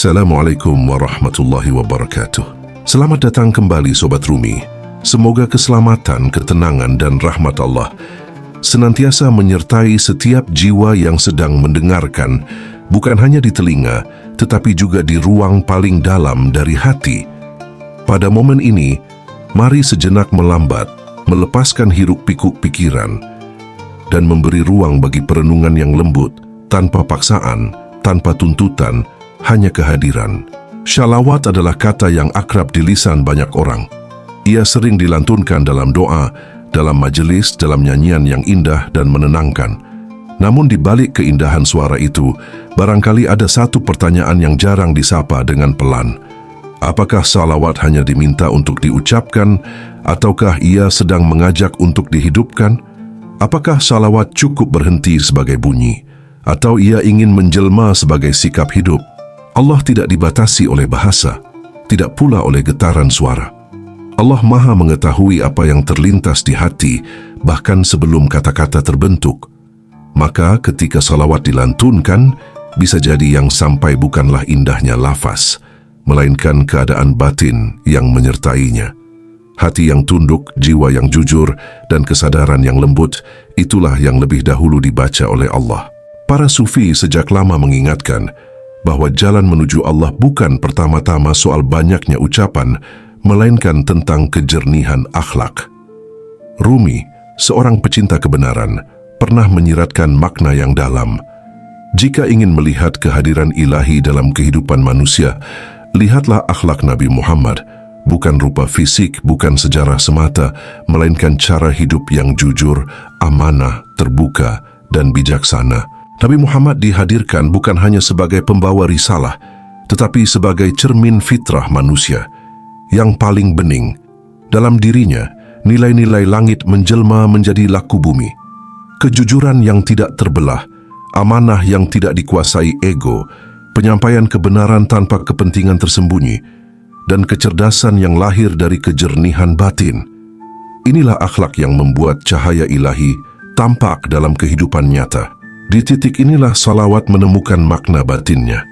Assalamualaikum warahmatullahi wabarakatuh. Selamat datang kembali Sobat Rumi. Semoga keselamatan, ketenangan dan rahmat Allah senantiasa menyertai setiap jiwa yang sedang mendengarkan, bukan hanya di telinga, tetapi juga di ruang paling dalam dari hati. Pada momen ini, mari sejenak melambat, melepaskan hiruk-pikuk pikiran, dan memberi ruang bagi perenungan yang lembut, tanpa paksaan, tanpa tuntutan, hanya kehadiran. Shalawat adalah kata yang akrab di lisan banyak orang. Ia sering dilantunkan dalam doa, dalam majelis, dalam nyanyian yang indah dan menenangkan. Namun di balik keindahan suara itu, barangkali ada satu pertanyaan yang jarang disapa dengan pelan. Apakah salawat hanya diminta untuk diucapkan, ataukah ia sedang mengajak untuk dihidupkan? Apakah salawat cukup berhenti sebagai bunyi, atau ia ingin menjelma sebagai sikap hidup? Allah tidak dibatasi oleh bahasa, tidak pula oleh getaran suara. Allah Maha mengetahui apa yang terlintas di hati, bahkan sebelum kata-kata terbentuk. Maka ketika salawat dilantunkan, bisa jadi yang sampai bukanlah indahnya lafaz, melainkan keadaan batin yang menyertainya. Hati yang tunduk, jiwa yang jujur, dan kesadaran yang lembut, itulah yang lebih dahulu dibaca oleh Allah. Para sufi sejak lama mengingatkan bahwa jalan menuju Allah bukan pertama-tama soal banyaknya ucapan, melainkan tentang kejernihan akhlak. Rumi, seorang pecinta kebenaran, pernah menyiratkan makna yang dalam. Jika ingin melihat kehadiran ilahi dalam kehidupan manusia, lihatlah akhlak Nabi Muhammad, bukan rupa fisik, bukan sejarah semata, melainkan cara hidup yang jujur, amanah, terbuka, dan bijaksana. Nabi Muhammad dihadirkan bukan hanya sebagai pembawa risalah, tetapi sebagai cermin fitrah manusia yang paling bening. Dalam dirinya, nilai-nilai langit menjelma menjadi laku bumi. Kejujuran yang tidak terbelah, amanah yang tidak dikuasai ego, penyampaian kebenaran tanpa kepentingan tersembunyi, dan kecerdasan yang lahir dari kejernihan batin. Inilah akhlak yang membuat cahaya ilahi tampak dalam kehidupan nyata. Di titik inilah salawat menemukan makna batinnya.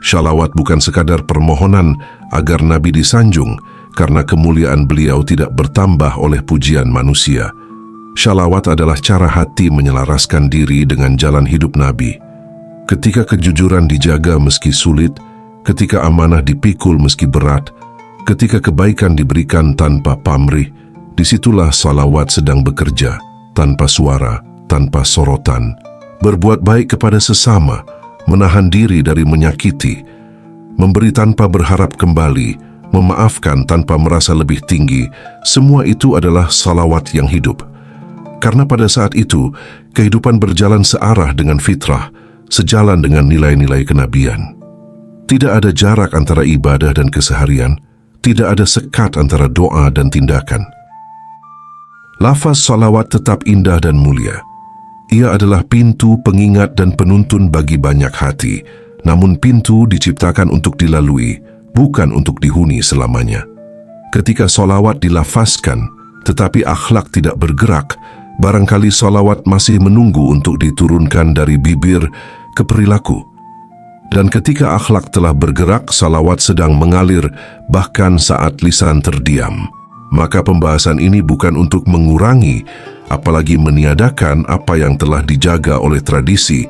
Shalawat bukan sekadar permohonan agar Nabi disanjung, karena kemuliaan beliau tidak bertambah oleh pujian manusia. Shalawat adalah cara hati menyelaraskan diri dengan jalan hidup Nabi. Ketika kejujuran dijaga meski sulit, ketika amanah dipikul meski berat, ketika kebaikan diberikan tanpa pamrih, disitulah salawat sedang bekerja, tanpa suara, tanpa sorotan. Berbuat baik kepada sesama, menahan diri dari menyakiti, memberi tanpa berharap kembali, memaafkan tanpa merasa lebih tinggi, semua itu adalah salawat yang hidup. Karena pada saat itu, kehidupan berjalan searah dengan fitrah, sejalan dengan nilai-nilai kenabian. Tidak ada jarak antara ibadah dan keseharian, tidak ada sekat antara doa dan tindakan. Lafaz salawat tetap indah dan mulia. Ia adalah pintu pengingat dan penuntun bagi banyak hati, namun pintu diciptakan untuk dilalui, bukan untuk dihuni selamanya. Ketika solawat dilafazkan, tetapi akhlak tidak bergerak, barangkali solawat masih menunggu untuk diturunkan dari bibir ke perilaku. Dan ketika akhlak telah bergerak, salawat sedang mengalir bahkan saat lisan terdiam. Maka pembahasan ini bukan untuk mengurangi, apalagi meniadakan apa yang telah dijaga oleh tradisi.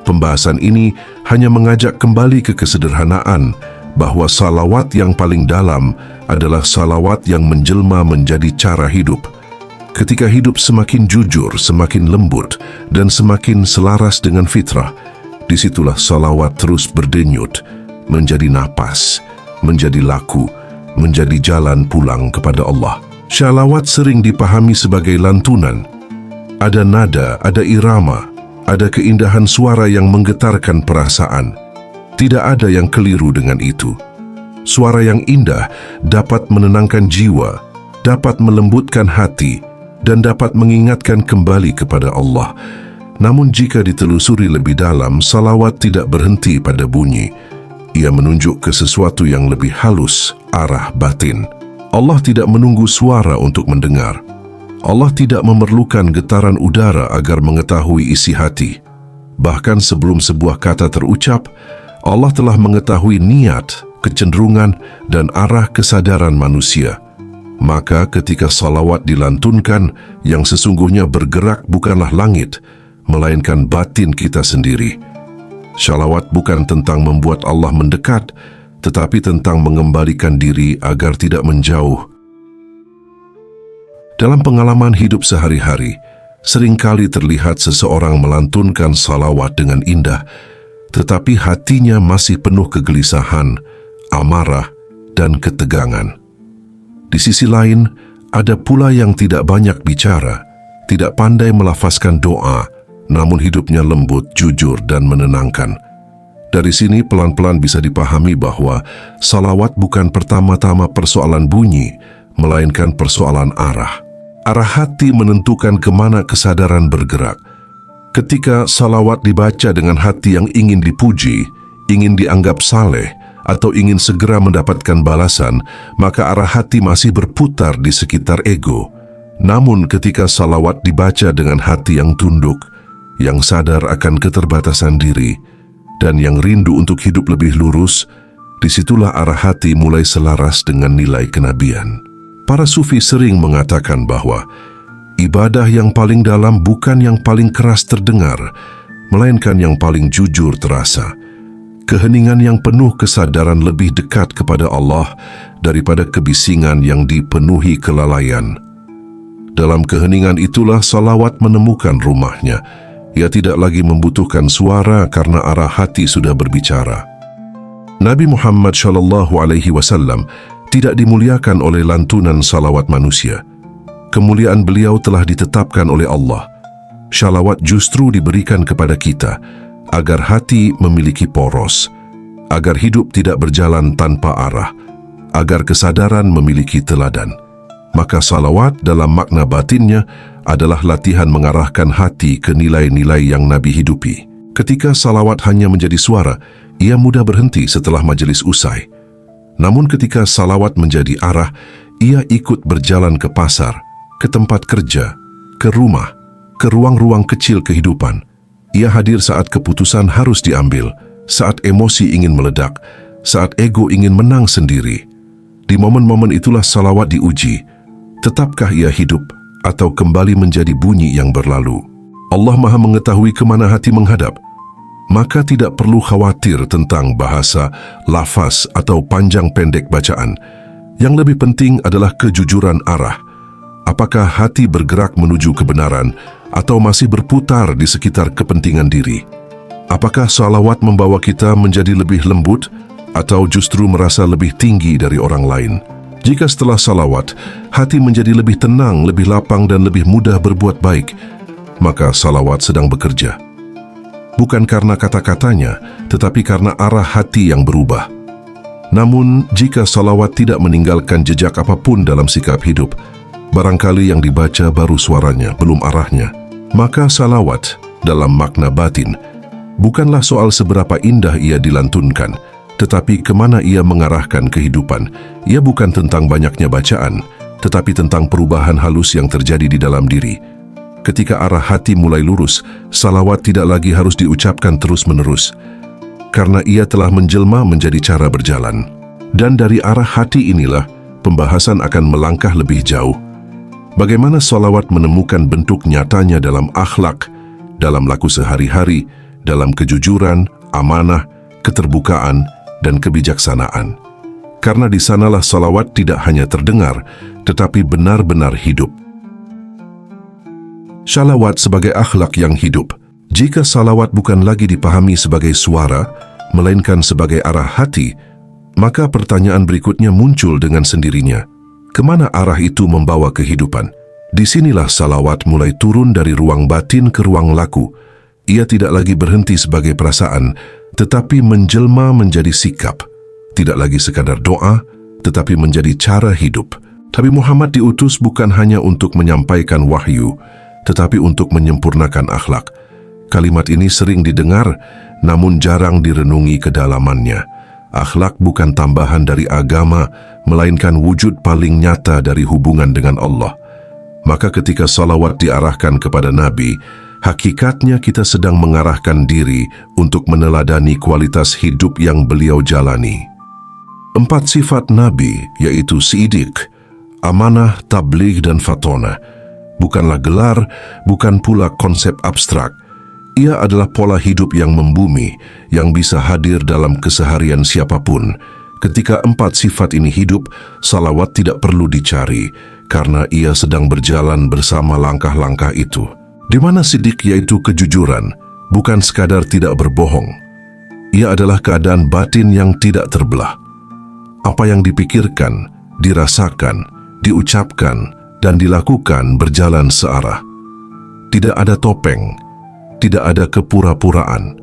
Pembahasan ini hanya mengajak kembali ke kesederhanaan bahwa salawat yang paling dalam adalah salawat yang menjelma menjadi cara hidup. Ketika hidup semakin jujur, semakin lembut, dan semakin selaras dengan fitrah, disitulah salawat terus berdenyut, menjadi napas, menjadi laku, menjadi jalan pulang kepada Allah. Shalawat sering dipahami sebagai lantunan. Ada nada, ada irama, ada keindahan suara yang menggetarkan perasaan. Tidak ada yang keliru dengan itu. Suara yang indah dapat menenangkan jiwa, dapat melembutkan hati, dan dapat mengingatkan kembali kepada Allah. Namun jika ditelusuri lebih dalam, salawat tidak berhenti pada bunyi. Ia menunjuk ke sesuatu yang lebih halus, arah batin. Allah tidak menunggu suara untuk mendengar. Allah tidak memerlukan getaran udara agar mengetahui isi hati. Bahkan sebelum sebuah kata terucap, Allah telah mengetahui niat, kecenderungan, dan arah kesadaran manusia. Maka ketika salawat dilantunkan, yang sesungguhnya bergerak bukanlah langit, melainkan batin kita sendiri. Salawat bukan tentang membuat Allah mendekat, tetapi tentang mengembalikan diri agar tidak menjauh. Dalam pengalaman hidup sehari-hari, seringkali terlihat seseorang melantunkan salawat dengan indah, tetapi hatinya masih penuh kegelisahan, amarah, dan ketegangan. Di sisi lain, ada pula yang tidak banyak bicara, tidak pandai melafazkan doa, namun hidupnya lembut, jujur, dan menenangkan. Dari sini pelan-pelan bisa dipahami bahwa salawat bukan pertama-tama persoalan bunyi, melainkan persoalan arah. Arah hati menentukan kemana kesadaran bergerak. Ketika salawat dibaca dengan hati yang ingin dipuji, ingin dianggap saleh, atau ingin segera mendapatkan balasan, maka arah hati masih berputar di sekitar ego. Namun ketika salawat dibaca dengan hati yang tunduk, yang sadar akan keterbatasan diri, dan yang rindu untuk hidup lebih lurus, disitulah arah hati mulai selaras dengan nilai kenabian. Para sufi sering mengatakan bahwa ibadah yang paling dalam bukan yang paling keras terdengar, melainkan yang paling jujur terasa. Keheningan yang penuh kesadaran lebih dekat kepada Allah daripada kebisingan yang dipenuhi kelalaian. Dalam keheningan itulah salawat menemukan rumahnya. Ia tidak lagi membutuhkan suara karena arah hati sudah berbicara. Nabi Muhammad SAW tidak dimuliakan oleh lantunan salawat manusia. Kemuliaan beliau telah ditetapkan oleh Allah. Salawat justru diberikan kepada kita agar hati memiliki poros, agar hidup tidak berjalan tanpa arah, agar kesadaran memiliki teladan. Maka salawat dalam makna batinnya adalah latihan mengarahkan hati ke nilai-nilai yang Nabi hidupi. Ketika salawat hanya menjadi suara, ia mudah berhenti setelah majelis usai. Namun ketika salawat menjadi arah, ia ikut berjalan ke pasar, ke tempat kerja, ke rumah, ke ruang-ruang kecil kehidupan. Ia hadir saat keputusan harus diambil, saat emosi ingin meledak, saat ego ingin menang sendiri. Di momen-momen itulah salawat diuji. Tetapkah ia hidup atau kembali menjadi bunyi yang berlalu? Allah Maha mengetahui kemana hati menghadap. Maka tidak perlu khawatir tentang bahasa, lafaz, atau panjang pendek bacaan. Yang lebih penting adalah kejujuran arah. Apakah hati bergerak menuju kebenaran atau masih berputar di sekitar kepentingan diri? Apakah salawat membawa kita menjadi lebih lembut atau justru merasa lebih tinggi dari orang lain? Jika setelah salawat, hati menjadi lebih tenang, lebih lapang, dan lebih mudah berbuat baik, maka salawat sedang bekerja. Bukan karena kata-katanya, tetapi karena arah hati yang berubah. Namun, jika salawat tidak meninggalkan jejak apapun dalam sikap hidup, barangkali yang dibaca baru suaranya, belum arahnya. Maka salawat, dalam makna batin, bukanlah soal seberapa indah ia dilantunkan, tetapi kemana ia mengarahkan kehidupan. Ia bukan tentang banyaknya bacaan, tetapi tentang perubahan halus yang terjadi di dalam diri. Ketika arah hati mulai lurus, salawat tidak lagi harus diucapkan terus-menerus, karena ia telah menjelma menjadi cara berjalan. Dan dari arah hati inilah, pembahasan akan melangkah lebih jauh. Bagaimana salawat menemukan bentuk nyatanya dalam akhlak, dalam laku sehari-hari, dalam kejujuran, amanah, keterbukaan, dan kebijaksanaan. Karena di sanalah salawat tidak hanya terdengar, tetapi benar-benar hidup. Salawat sebagai akhlak yang hidup. Jika salawat bukan lagi dipahami sebagai suara, melainkan sebagai arah hati, maka pertanyaan berikutnya muncul dengan sendirinya. Kemana arah itu membawa kehidupan? Disinilah salawat mulai turun dari ruang batin ke ruang laku. Ia tidak lagi berhenti sebagai perasaan, tetapi menjelma menjadi sikap. Tidak lagi sekadar doa, tetapi menjadi cara hidup. Nabi Muhammad diutus bukan hanya untuk menyampaikan wahyu, tetapi untuk menyempurnakan akhlak. Kalimat ini sering didengar, namun jarang direnungi kedalamannya. Akhlak bukan tambahan dari agama, melainkan wujud paling nyata dari hubungan dengan Allah. Maka ketika salawat diarahkan kepada Nabi, Hakikatnya kita sedang mengarahkan diri untuk meneladani kualitas hidup yang beliau jalani. 4 sifat Nabi, yaitu Siddiq, amanah, tabligh, dan fatonah, bukanlah gelar, bukan pula konsep abstrak. Ia adalah pola hidup yang membumi, yang bisa hadir dalam keseharian siapapun. Ketika 4 sifat ini hidup, salawat tidak perlu dicari, karena ia sedang berjalan bersama langkah-langkah itu. Di mana Siddiq, yaitu kejujuran, bukan sekadar tidak berbohong. Ia adalah keadaan batin yang tidak terbelah. Apa yang dipikirkan, dirasakan, diucapkan, dan dilakukan berjalan searah. Tidak ada topeng, tidak ada kepura-puraan.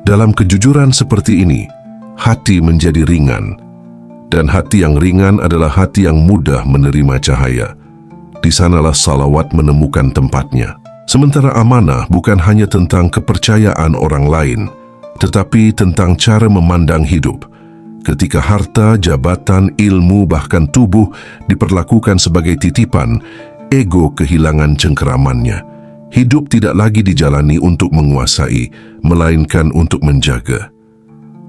Dalam kejujuran seperti ini, hati menjadi ringan. Dan hati yang ringan adalah hati yang mudah menerima cahaya. Di sanalah salawat menemukan tempatnya. Sementara amanah bukan hanya tentang kepercayaan orang lain, tetapi tentang cara memandang hidup. Ketika harta, jabatan, ilmu, bahkan tubuh diperlakukan sebagai titipan, ego kehilangan cengkeramannya. Hidup tidak lagi dijalani untuk menguasai, melainkan untuk menjaga.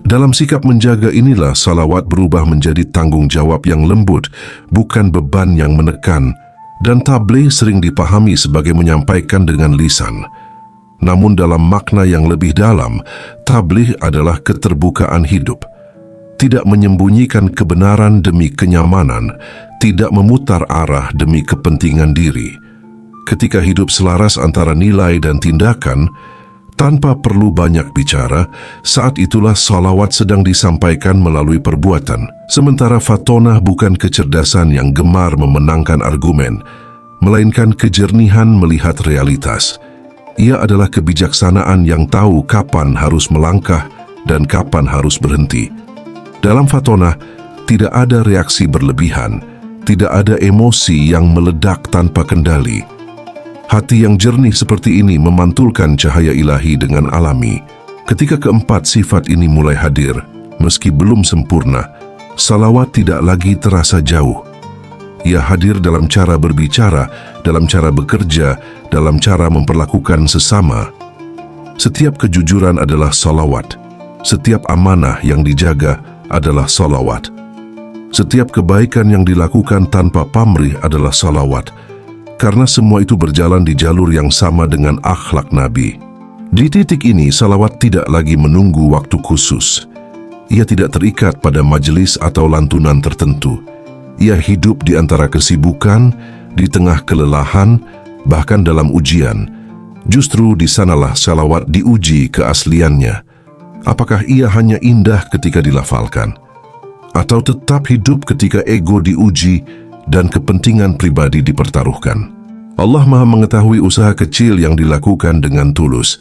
Dalam sikap menjaga inilah salawat berubah menjadi tanggung jawab yang lembut, bukan beban yang menekan. Dan tabligh sering dipahami sebagai menyampaikan dengan lisan. Namun dalam makna yang lebih dalam, tabligh adalah keterbukaan hidup. Tidak menyembunyikan kebenaran demi kenyamanan, tidak memutar arah demi kepentingan diri. Ketika hidup selaras antara nilai dan tindakan, tanpa perlu banyak bicara, saat itulah salawat sedang disampaikan melalui perbuatan. Sementara fatonah bukan kecerdasan yang gemar memenangkan argumen, melainkan kejernihan melihat realitas. Ia adalah kebijaksanaan yang tahu kapan harus melangkah dan kapan harus berhenti. Dalam fatonah, tidak ada reaksi berlebihan, tidak ada emosi yang meledak tanpa kendali. Hati yang jernih seperti ini memantulkan cahaya ilahi dengan alami. Ketika keempat sifat ini mulai hadir, meski belum sempurna, salawat tidak lagi terasa jauh. Ia hadir dalam cara berbicara, dalam cara bekerja, dalam cara memperlakukan sesama. Setiap kejujuran adalah salawat. Setiap amanah yang dijaga adalah salawat. Setiap kebaikan yang dilakukan tanpa pamrih adalah salawat. Karena semua itu berjalan di jalur yang sama dengan akhlak Nabi. Di titik ini, salawat tidak lagi menunggu waktu khusus. Ia tidak terikat pada majelis atau lantunan tertentu. Ia hidup di antara kesibukan, di tengah kelelahan, bahkan dalam ujian. Justru di sanalah salawat diuji keasliannya. Apakah ia hanya indah ketika dilafalkan? Atau tetap hidup ketika ego diuji dan kepentingan pribadi dipertaruhkan? Allah Maha mengetahui usaha kecil yang dilakukan dengan tulus.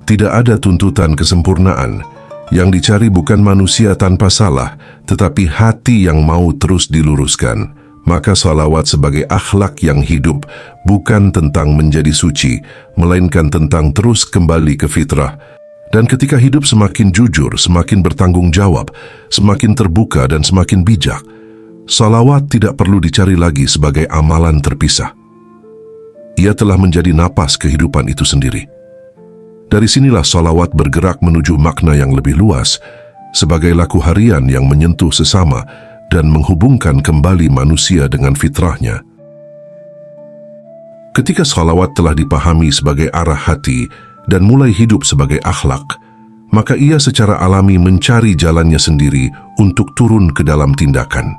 Tidak ada tuntutan kesempurnaan. Yang dicari bukan manusia tanpa salah, tetapi hati yang mau terus diluruskan. Maka salawat sebagai akhlak yang hidup bukan tentang menjadi suci, melainkan tentang terus kembali ke fitrah. Dan ketika hidup semakin jujur, semakin bertanggung jawab, semakin terbuka dan semakin bijak, salawat tidak perlu dicari lagi sebagai amalan terpisah. Ia telah menjadi napas kehidupan itu sendiri. Dari sinilah salawat bergerak menuju makna yang lebih luas, sebagai laku harian yang menyentuh sesama dan menghubungkan kembali manusia dengan fitrahnya. Ketika salawat telah dipahami sebagai arah hati dan mulai hidup sebagai akhlak, maka ia secara alami mencari jalannya sendiri untuk turun ke dalam tindakan.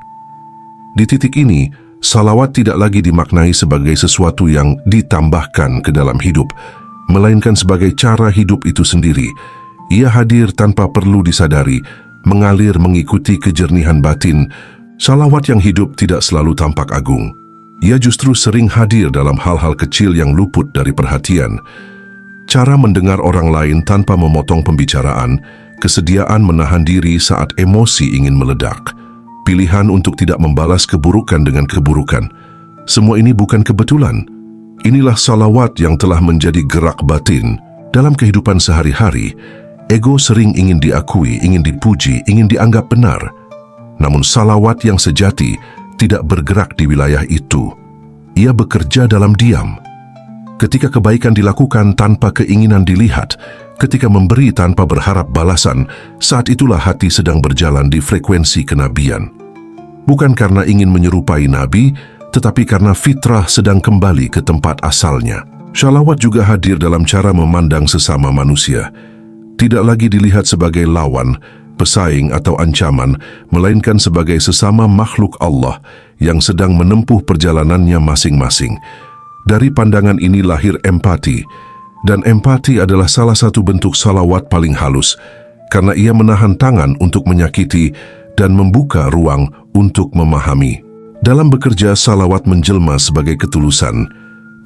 Di titik ini, salawat tidak lagi dimaknai sebagai sesuatu yang ditambahkan ke dalam hidup, melainkan sebagai cara hidup itu sendiri. Ia hadir tanpa perlu disadari, mengalir mengikuti kejernihan batin. Salawat yang hidup tidak selalu tampak agung. Ia justru sering hadir dalam hal-hal kecil yang luput dari perhatian. Cara mendengar orang lain tanpa memotong pembicaraan, kesediaan menahan diri saat emosi ingin meledak, pilihan untuk tidak membalas keburukan dengan keburukan. Semua ini bukan kebetulan. Inilah salawat yang telah menjadi gerak batin. Dalam kehidupan sehari-hari, ego sering ingin diakui, ingin dipuji, ingin dianggap benar. Namun salawat yang sejati tidak bergerak di wilayah itu. Ia bekerja dalam diam. Ketika kebaikan dilakukan tanpa keinginan dilihat, ketika memberi tanpa berharap balasan, saat itulah hati sedang berjalan di frekuensi kenabian. Bukan karena ingin menyerupai Nabi, tetapi karena fitrah sedang kembali ke tempat asalnya. Shalawat juga hadir dalam cara memandang sesama manusia. Tidak lagi dilihat sebagai lawan, pesaing atau ancaman, melainkan sebagai sesama makhluk Allah yang sedang menempuh perjalanannya masing-masing. Dari pandangan ini lahir empati, dan empati adalah salah satu bentuk salawat paling halus, karena ia menahan tangan untuk menyakiti dan membuka ruang untuk memahami. Dalam bekerja, salawat menjelma sebagai ketulusan.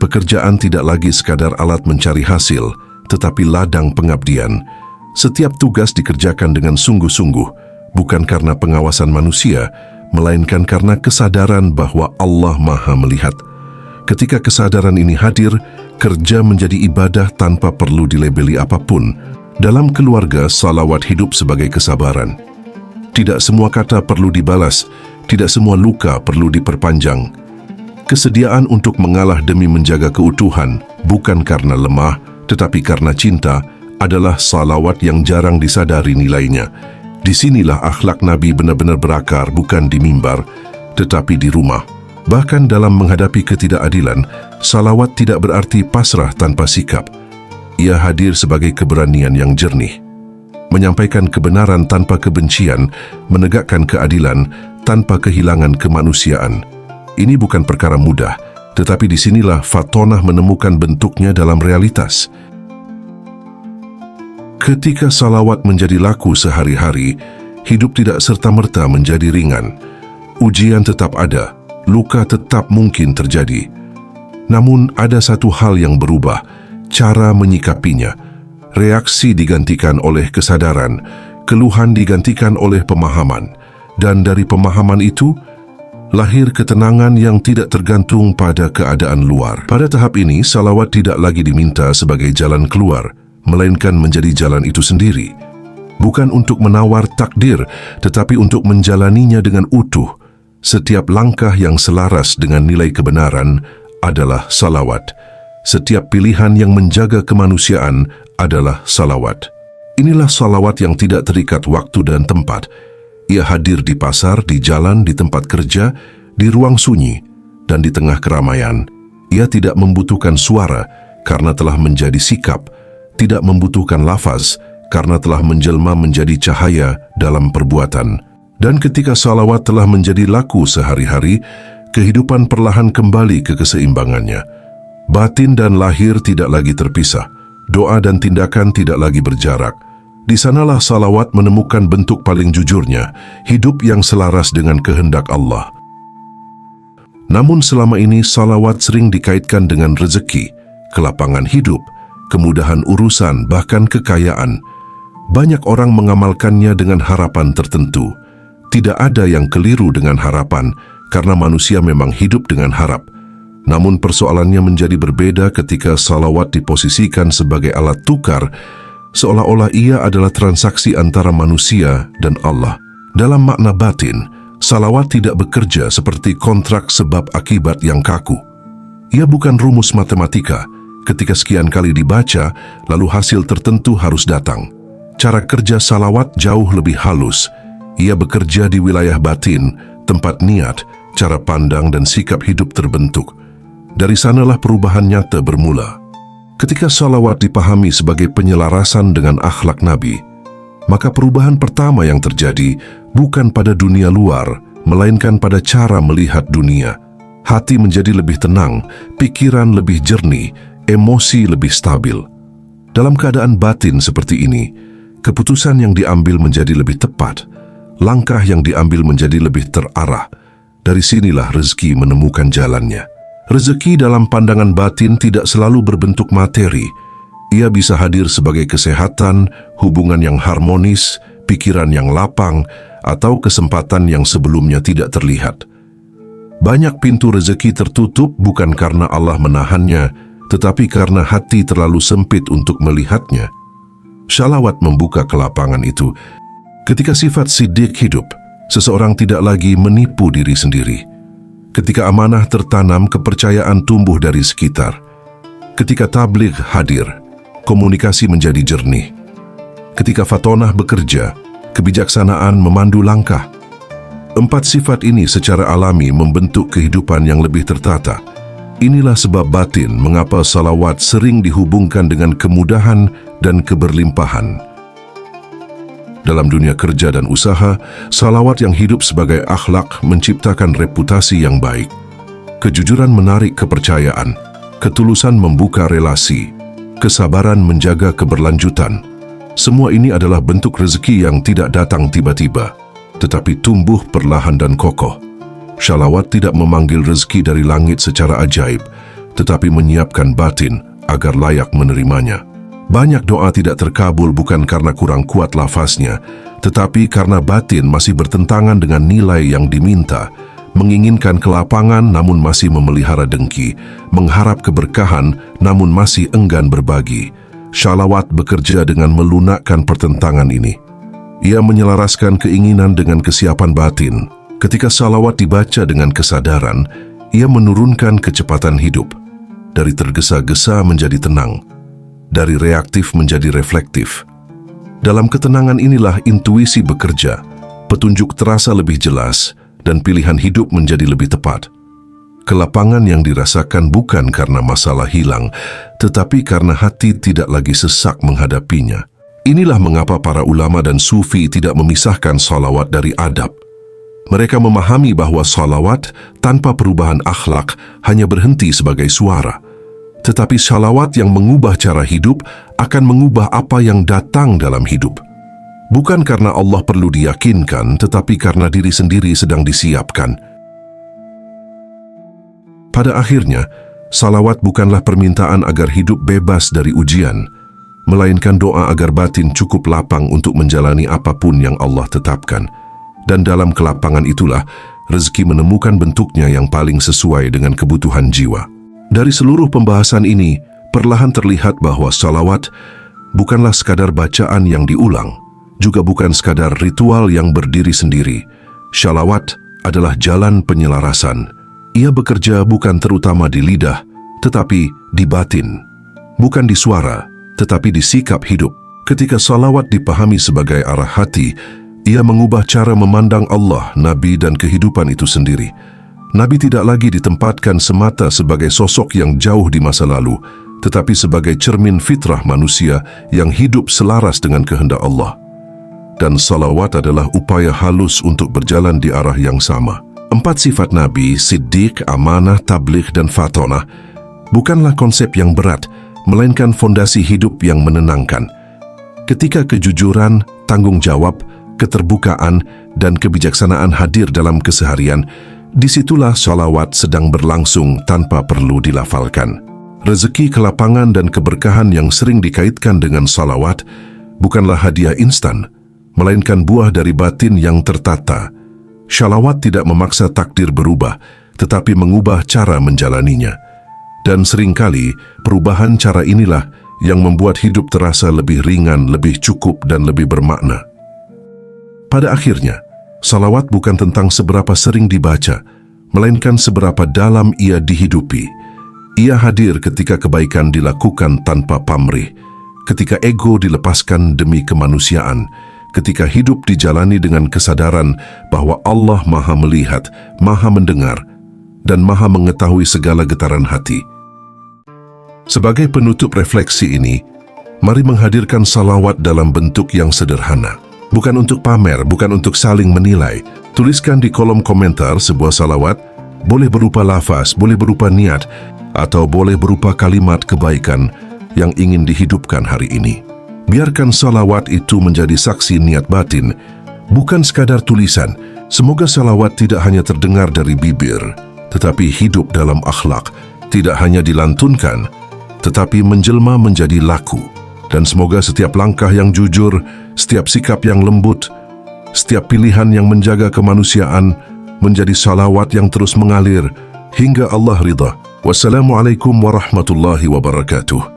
Pekerjaan tidak lagi sekadar alat mencari hasil, tetapi ladang pengabdian. Setiap tugas dikerjakan dengan sungguh-sungguh, bukan karena pengawasan manusia, melainkan karena kesadaran bahwa Allah Maha Melihat. Ketika kesadaran ini hadir, kerja menjadi ibadah tanpa perlu dilabeli apapun. Dalam keluarga, salawat hidup sebagai kesabaran. Tidak semua kata perlu dibalas, tidak semua luka perlu diperpanjang. Kesediaan untuk mengalah demi menjaga keutuhan, bukan karena lemah, tetapi karena cinta, adalah salawat yang jarang disadari nilainya. Disinilah akhlak Nabi benar-benar berakar, bukan di mimbar, tetapi di rumah. Bahkan dalam menghadapi ketidakadilan, salawat tidak berarti pasrah tanpa sikap. Ia hadir sebagai keberanian yang jernih. Menyampaikan kebenaran tanpa kebencian, menegakkan keadilan tanpa kehilangan kemanusiaan. Ini bukan perkara mudah, tetapi disinilah fatonah menemukan bentuknya dalam realitas. Ketika salawat menjadi laku sehari-hari, hidup tidak serta-merta menjadi ringan. Ujian tetap ada, luka tetap mungkin terjadi. Namun ada satu hal yang berubah, cara menyikapinya. Reaksi digantikan oleh kesadaran, keluhan digantikan oleh pemahaman. Dan dari pemahaman itu, lahir ketenangan yang tidak tergantung pada keadaan luar. Pada tahap ini, salawat tidak lagi diminta sebagai jalan keluar, melainkan menjadi jalan itu sendiri. Bukan untuk menawar takdir, tetapi untuk menjalaninya dengan utuh. Setiap langkah yang selaras dengan nilai kebenaran adalah salawat. Setiap pilihan yang menjaga kemanusiaan adalah salawat. Inilah salawat yang tidak terikat waktu dan tempat. Ia hadir di pasar, di jalan, di tempat kerja, di ruang sunyi, dan di tengah keramaian. Ia tidak membutuhkan suara karena telah menjadi sikap, tidak membutuhkan lafaz karena telah menjelma menjadi cahaya dalam perbuatan. Dan ketika salawat telah menjadi laku sehari-hari, kehidupan perlahan kembali ke keseimbangannya. Batin dan lahir tidak lagi terpisah, doa dan tindakan tidak lagi berjarak. Di sanalah salawat menemukan bentuk paling jujurnya, hidup yang selaras dengan kehendak Allah. Namun selama ini salawat sering dikaitkan dengan rezeki, kelapangan hidup, kemudahan urusan, bahkan kekayaan. Banyak orang mengamalkannya dengan harapan tertentu. Tidak ada yang keliru dengan harapan, karena manusia memang hidup dengan harap. Namun persoalannya menjadi berbeda ketika salawat diposisikan sebagai alat tukar, seolah-olah ia adalah transaksi antara manusia dan Allah. Dalam makna batin, salawat tidak bekerja seperti kontrak sebab akibat yang kaku. Ia bukan rumus matematika. Ketika sekian kali dibaca, lalu hasil tertentu harus datang. Cara kerja salawat jauh lebih halus. Ia bekerja di wilayah batin, tempat niat, cara pandang dan sikap hidup terbentuk. Dari sanalah perubahan nyata bermula. Ketika salawat dipahami sebagai penyelarasan dengan akhlak Nabi, maka perubahan pertama yang terjadi bukan pada dunia luar, melainkan pada cara melihat dunia. Hati menjadi lebih tenang, pikiran lebih jernih, emosi lebih stabil. Dalam keadaan batin seperti ini, keputusan yang diambil menjadi lebih tepat, langkah yang diambil menjadi lebih terarah. Dari sinilah rezeki menemukan jalannya. Rezeki dalam pandangan batin tidak selalu berbentuk materi. Ia bisa hadir sebagai kesehatan, hubungan yang harmonis, pikiran yang lapang, atau kesempatan yang sebelumnya tidak terlihat. Banyak pintu rezeki tertutup bukan karena Allah menahannya, tetapi karena hati terlalu sempit untuk melihatnya. Shalawat membuka kelapangan itu. Ketika sifat siddiq hidup, seseorang tidak lagi menipu diri sendiri. Ketika amanah tertanam, kepercayaan tumbuh dari sekitar. Ketika tabligh hadir, komunikasi menjadi jernih. Ketika fatonah bekerja, kebijaksanaan memandu langkah. 4 sifat ini secara alami membentuk kehidupan yang lebih tertata. Inilah sebab batin mengapa salawat sering dihubungkan dengan kemudahan dan keberlimpahan. Dalam dunia kerja dan usaha, salawat yang hidup sebagai akhlak menciptakan reputasi yang baik. Kejujuran menarik kepercayaan, ketulusan membuka relasi, kesabaran menjaga keberlanjutan. Semua ini adalah bentuk rezeki yang tidak datang tiba-tiba, tetapi tumbuh perlahan dan kokoh. Salawat tidak memanggil rezeki dari langit secara ajaib, tetapi menyiapkan batin agar layak menerimanya. Banyak doa tidak terkabul bukan karena kurang kuat lafaznya, tetapi karena batin masih bertentangan dengan nilai yang diminta, menginginkan kelapangan namun masih memelihara dengki, mengharap keberkahan namun masih enggan berbagi. Salawat bekerja dengan melunakkan pertentangan ini. Ia menyelaraskan keinginan dengan kesiapan batin. Ketika salawat dibaca dengan kesadaran, ia menurunkan kecepatan hidup. Dari tergesa-gesa menjadi tenang, dari reaktif menjadi reflektif. Dalam ketenangan inilah intuisi bekerja, petunjuk terasa lebih jelas, dan pilihan hidup menjadi lebih tepat. Kelapangan yang dirasakan bukan karena masalah hilang, tetapi karena hati tidak lagi sesak menghadapinya. Inilah mengapa para ulama dan sufi tidak memisahkan salawat dari adab. Mereka memahami bahwa salawat tanpa perubahan akhlak hanya berhenti sebagai suara. Tetapi salawat yang mengubah cara hidup akan mengubah apa yang datang dalam hidup. Bukan karena Allah perlu diyakinkan, tetapi karena diri sendiri sedang disiapkan. Pada akhirnya, salawat bukanlah permintaan agar hidup bebas dari ujian, melainkan doa agar batin cukup lapang untuk menjalani apapun yang Allah tetapkan. Dan dalam kelapangan itulah, rezeki menemukan bentuknya yang paling sesuai dengan kebutuhan jiwa. Dari seluruh pembahasan ini, perlahan terlihat bahwa salawat bukanlah sekadar bacaan yang diulang, juga bukan sekadar ritual yang berdiri sendiri. Salawat adalah jalan penyelarasan. Ia bekerja bukan terutama di lidah, tetapi di batin. Bukan di suara, tetapi di sikap hidup. Ketika salawat dipahami sebagai arah hati, ia mengubah cara memandang Allah, Nabi dan kehidupan itu sendiri. Nabi tidak lagi ditempatkan semata sebagai sosok yang jauh di masa lalu, tetapi sebagai cermin fitrah manusia yang hidup selaras dengan kehendak Allah. Dan salawat adalah upaya halus untuk berjalan di arah yang sama. 4 sifat Nabi, siddiq, amanah, tabligh dan fatonah, bukanlah konsep yang berat, melainkan fondasi hidup yang menenangkan. Ketika kejujuran, tanggung jawab, keterbukaan, dan kebijaksanaan hadir dalam keseharian, disitulah salawat sedang berlangsung tanpa perlu dilafalkan. Rezeki, kelapangan, dan keberkahan yang sering dikaitkan dengan salawat bukanlah hadiah instan, melainkan buah dari batin yang tertata. Salawat tidak memaksa takdir berubah, tetapi mengubah cara menjalaninya. Dan seringkali, perubahan cara inilah yang membuat hidup terasa lebih ringan, lebih cukup, dan lebih bermakna. Pada akhirnya, salawat bukan tentang seberapa sering dibaca, melainkan seberapa dalam ia dihidupi. Ia hadir ketika kebaikan dilakukan tanpa pamrih, ketika ego dilepaskan demi kemanusiaan, ketika hidup dijalani dengan kesadaran bahwa Allah Maha Melihat, Maha Mendengar, dan Maha Mengetahui segala getaran hati. Sebagai penutup refleksi ini, mari menghadirkan salawat dalam bentuk yang sederhana. Bukan untuk pamer, bukan untuk saling menilai. Tuliskan di kolom komentar sebuah salawat, boleh berupa lafaz, boleh berupa niat, atau boleh berupa kalimat kebaikan yang ingin dihidupkan hari ini. Biarkan salawat itu menjadi saksi niat batin, bukan sekadar tulisan. Semoga salawat tidak hanya terdengar dari bibir, tetapi hidup dalam akhlak, tidak hanya dilantunkan, tetapi menjelma menjadi laku. Dan semoga setiap langkah yang jujur, setiap sikap yang lembut, setiap pilihan yang menjaga kemanusiaan menjadi salawat yang terus mengalir hingga Allah ridha. Wassalamualaikum warahmatullahi wabarakatuh.